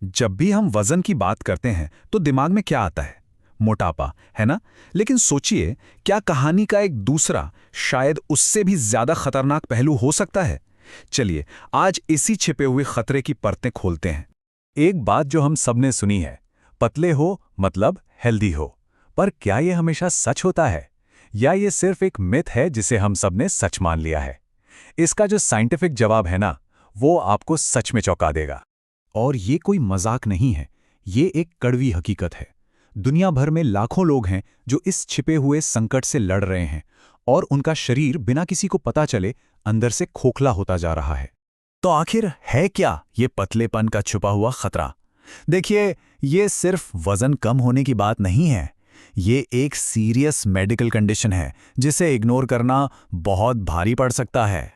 जब भी हम वजन की बात करते हैं तो दिमाग में क्या आता है? मोटापा, है ना? लेकिन सोचिए, क्या कहानी का एक दूसरा, शायद उससे भी ज्यादा खतरनाक पहलू हो सकता है? चलिए, आज इसी छिपे हुए खतरे की परतें खोलते हैं। एक बात जो हम सबने सुनी है, पतले हो मतलब हेल्दी हो। पर क्या ये हमेशा सच होता है? या ये सिर्फ एक मिथ है जिसे हम सबने सच मान लिया है? इसका जो साइंटिफिक जवाब है ना, वो आपको सच में चौंका देगा। और ये कोई मजाक नहीं है, ये एक कड़वी हकीकत है। दुनिया भर में लाखों लोग हैं जो इस छिपे हुए संकट से लड़ रहे हैं, और उनका शरीर बिना किसी को पता चले अंदर से खोखला होता जा रहा है। तो आखिर है क्या ये पतलेपन का छुपा हुआ खतरा? देखिए, ये सिर्फ वजन कम होने की बात नहीं है। ये एक सीरियस मेडिकल कंडीशन है जिसे इग्नोर करना बहुत भारी पड़ सकता है।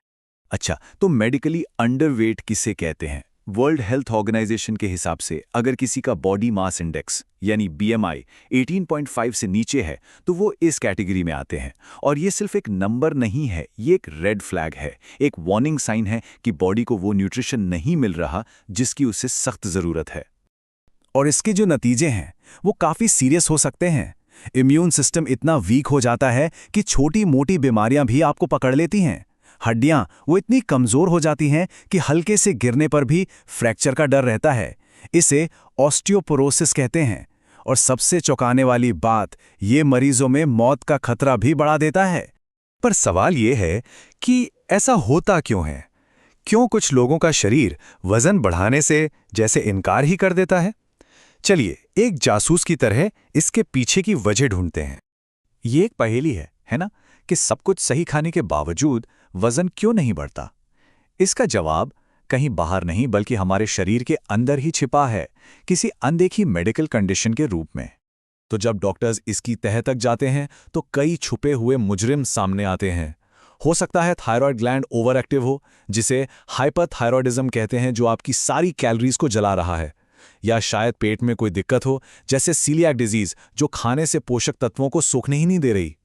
अच्छा, तो मेडिकली अंडरवेट किसे कहते हैं? वर्ल्ड हेल्थ ऑर्गेनाइजेशन के हिसाब से अगर किसी का बॉडी मास इंडेक्स यानी बीएमआई 18.5 से नीचे है तो वो इस कैटेगरी में आते हैं। और ये सिर्फ एक नंबर नहीं है, ये एक रेड फ्लैग है, एक वार्निंग साइन है कि बॉडी को वो न्यूट्रिशन नहीं मिल रहा जिसकी उसे सख्त ज़रूरत है। और इसके जो नतीजे हैं वो काफ़ी सीरियस हो सकते हैं। इम्यून सिस्टम इतना वीक हो जाता है कि छोटी मोटी बीमारियां भी आपको पकड़ लेती हैं। हड्डियां वो इतनी कमज़ोर हो जाती हैं कि हल्के से गिरने पर भी फ्रैक्चर का डर रहता है। इसे ऑस्टियोपोरोसिस कहते हैं। और सबसे चौंकाने वाली बात, ये मरीजों में मौत का खतरा भी बढ़ा देता है। पर सवाल ये है कि ऐसा होता क्यों है? क्यों कुछ लोगों का शरीर वजन बढ़ाने से जैसे इनकार ही कर देता है? चलिए, एक जासूस की तरह इसके पीछे की वजह ढूंढते हैं। ये एक पहेली है ना, कि सब कुछ सही खाने के बावजूद वजन क्यों नहीं बढ़ता? इसका जवाब कहीं बाहर नहीं बल्कि हमारे शरीर के अंदर ही छिपा है, किसी अनदेखी मेडिकल कंडीशन के रूप में। तो जब डॉक्टर्स इसकी तह तक जाते हैं तो कई छुपे हुए मुजरिम सामने आते हैं। हो सकता है थायराइड ग्लैंड ओवर एक्टिव हो, जिसे हाइपरथायरॉयडिज्म कहते हैं, जो आपकी सारी कैलोरीज को जला रहा है। या शायद पेट में कोई दिक्कत हो, जैसे सीलियाक डिजीज, जो खाने से पोषक तत्वों को सोखने ही नहीं दे रही।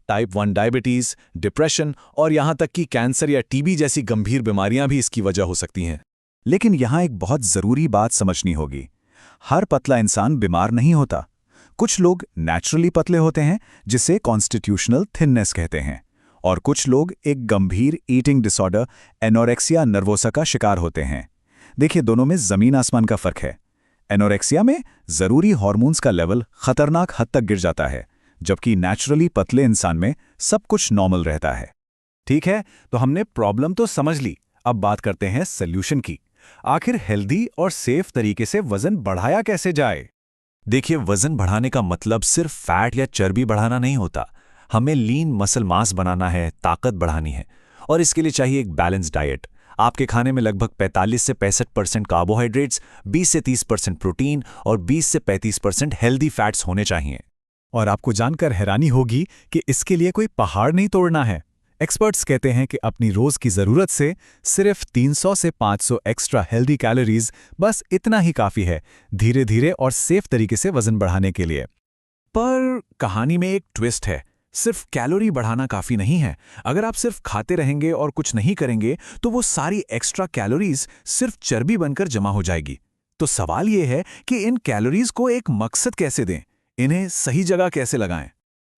टाइप 1 डायबिटीज, डिप्रेशन और यहां तक कि कैंसर या टीबी जैसी गंभीर बीमारियां भी इसकी वजह हो सकती हैं। लेकिन यहां एक बहुत जरूरी बात समझनी होगी। हर पतला इंसान बीमार नहीं होता। कुछ लोग नेचुरली पतले होते हैं, जिसे कॉन्स्टिट्यूशनल थिननेस कहते हैं। और कुछ लोग एक गंभीर ईटिंग डिसऑर्डर, एनोरेक्सिया नर्वोसा का शिकार होते हैं। देखिए, दोनों में जमीन आसमान का फर्क है। एनोरेक्सिया में जरूरी हार्मोन्स का लेवल खतरनाक हद तक गिर जाता है, जबकि नेचुरली पतले इंसान में सब कुछ नॉर्मल रहता है। ठीक है, तो हमने प्रॉब्लम तो समझ ली। अब बात करते हैं सॉल्यूशन की। आखिर हेल्दी और सेफ तरीके से वजन बढ़ाया कैसे जाए? देखिए, वजन बढ़ाने का मतलब सिर्फ फैट या चर्बी बढ़ाना नहीं होता। हमें लीन मसल मास बनाना है, ताकत बढ़ानी है। और इसके लिए चाहिए एक बैलेंस डाइट। आपके खाने में लगभग 45 से 65% कार्बोहाइड्रेट्स, 20 से 30% प्रोटीन और 20 से 35% हेल्दी फैट्स होने चाहिए। और आपको जानकर हैरानी होगी कि इसके लिए कोई पहाड़ नहीं तोड़ना है। एक्सपर्ट्स कहते हैं कि अपनी रोज की जरूरत से सिर्फ 300 से 500 एक्स्ट्रा हेल्दी कैलोरीज, बस इतना ही काफी है धीरे धीरे और सेफ तरीके से वजन बढ़ाने के लिए। पर कहानी में एक ट्विस्ट है। सिर्फ कैलोरी बढ़ाना काफी नहीं है। अगर आप सिर्फ खाते रहेंगे और कुछ नहीं करेंगे तो वो सारी एक्स्ट्रा कैलोरीज सिर्फ चर्बी बनकर जमा हो जाएगी। तो सवाल ये है कि इन कैलोरीज को एक मकसद कैसे दें, इन्हें सही जगह कैसे लगाएं?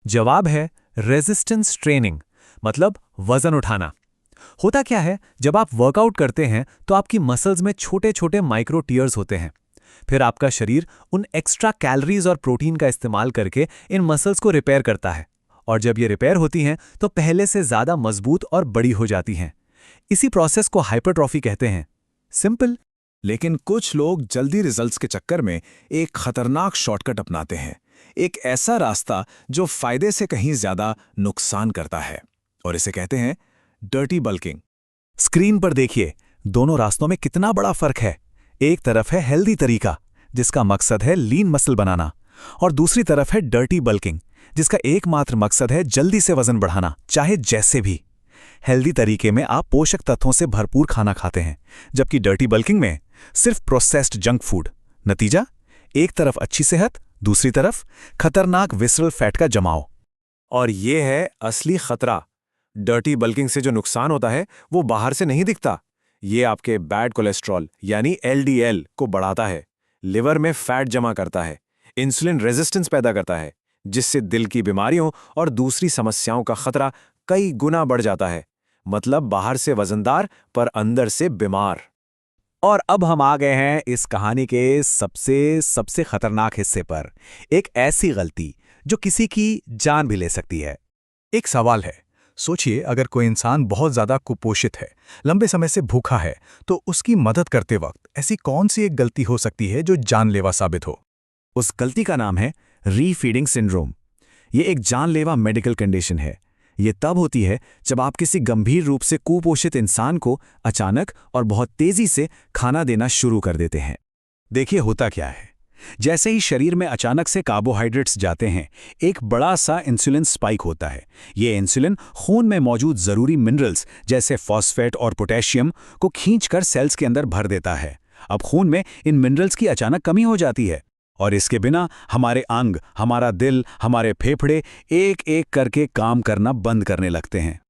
जवाब है रेजिस्टेंस ट्रेनिंग, मतलब वजन उठाना। होता क्या है, जब आप वर्कआउट करते हैं तो आपकी मसल्स में छोटे छोटे माइक्रो टीयर्स होते हैं। फिर आपका शरीर उन एक्स्ट्रा कैलोरीज और प्रोटीन का इस्तेमाल करके इन मसल्स को रिपेयर करता है। और जब ये रिपेयर होती हैं तो पहले से ज़्यादा मजबूत और बड़ी हो जाती हैं। इसी प्रोसेस को हाइपरट्रॉफी कहते हैं। सिंपल। लेकिन कुछ लोग जल्दी रिजल्ट्स के चक्कर में एक खतरनाक शॉर्टकट अपनाते हैं। एक ऐसा रास्ता जो फायदे से कहीं ज्यादा नुकसान करता है, और इसे कहते हैं डर्टी बल्किंग। स्क्रीन पर देखिए, दोनों रास्तों में कितना बड़ा फर्क है। एक तरफ है हेल्दी तरीका, जिसका मकसद है लीन मसल बनाना, और दूसरी तरफ है डर्टी बल्किंग, जिसका एकमात्र मकसद है जल्दी से वजन बढ़ाना, चाहे जैसे भी। हेल्दी तरीके में आप पोषक तत्वों से भरपूर खाना खाते हैं, जबकि डर्टी बल्किंग में सिर्फ प्रोसेस्ड जंक फूड। नतीजा, एक तरफ अच्छी सेहत, दूसरी तरफ खतरनाक विसरल फैट का जमाव। और ये है असली खतरा। डर्टी बल्किंग से जो नुकसान होता है वो बाहर से नहीं दिखता। ये आपके बैड कोलेस्ट्रॉल यानी एलडीएल को बढ़ाता है। लिवर में फैट जमा करता है, इंसुलिन रेजिस्टेंस पैदा करता है, जिससे दिल की बीमारियों और दूसरी समस्याओं का खतरा कई गुना बढ़ जाता है। मतलब बाहर से वजनदार पर अंदर से बीमार। और अब हम आ गए हैं इस कहानी के सबसे खतरनाक हिस्से पर, एक ऐसी गलती जो किसी की जान भी ले सकती है। एक सवाल है, सोचिए अगर कोई इंसान बहुत ज्यादा कुपोषित है, लंबे समय से भूखा है, तो उसकी मदद करते वक्त ऐसी कौन सी एक गलती हो सकती है जो जानलेवा साबित हो? उस गलती का नाम है रीफीडिंग सिंड्रोम। ये एक जानलेवा मेडिकल कंडीशन है। ये तब होती है जब आप किसी गंभीर रूप से कुपोषित इंसान को अचानक और बहुत तेजी से खाना देना शुरू कर देते हैं। देखिए होता क्या है, जैसे ही शरीर में अचानक से कार्बोहाइड्रेट्स जाते हैं, एक बड़ा सा इंसुलिन स्पाइक होता है। ये इंसुलिन खून में मौजूद जरूरी मिनरल्स जैसे फॉस्फेट और पोटेशियम को खींचकर सेल्स के अंदर भर देता है। अब खून में इन मिनरल्स की अचानक कमी हो जाती है और इसके बिना हमारे अंग, हमारा दिल, हमारे फेफड़े एक एक करके काम करना बंद करने लगते हैं।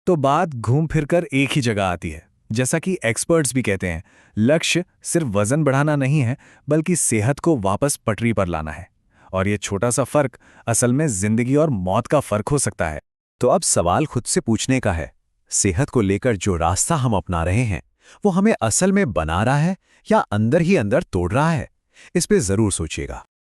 तो बात घूम फिरकर एक ही जगह आती है। जैसा कि एक्सपर्ट्स भी कहते हैं, लक्ष्य सिर्फ वजन बढ़ाना नहीं है, बल्कि सेहत को वापस पटरी पर लाना है। और ये छोटा सा फर्क असल में जिंदगी और मौत का फर्क हो सकता है। तो अब सवाल खुद से पूछने का है, सेहत को लेकर जो रास्ता हम अपना रहे हैं, वो हमें असल में बना रहा है या अंदर ही अंदर तोड़ रहा है? इस पे जरूर सोचिएगा।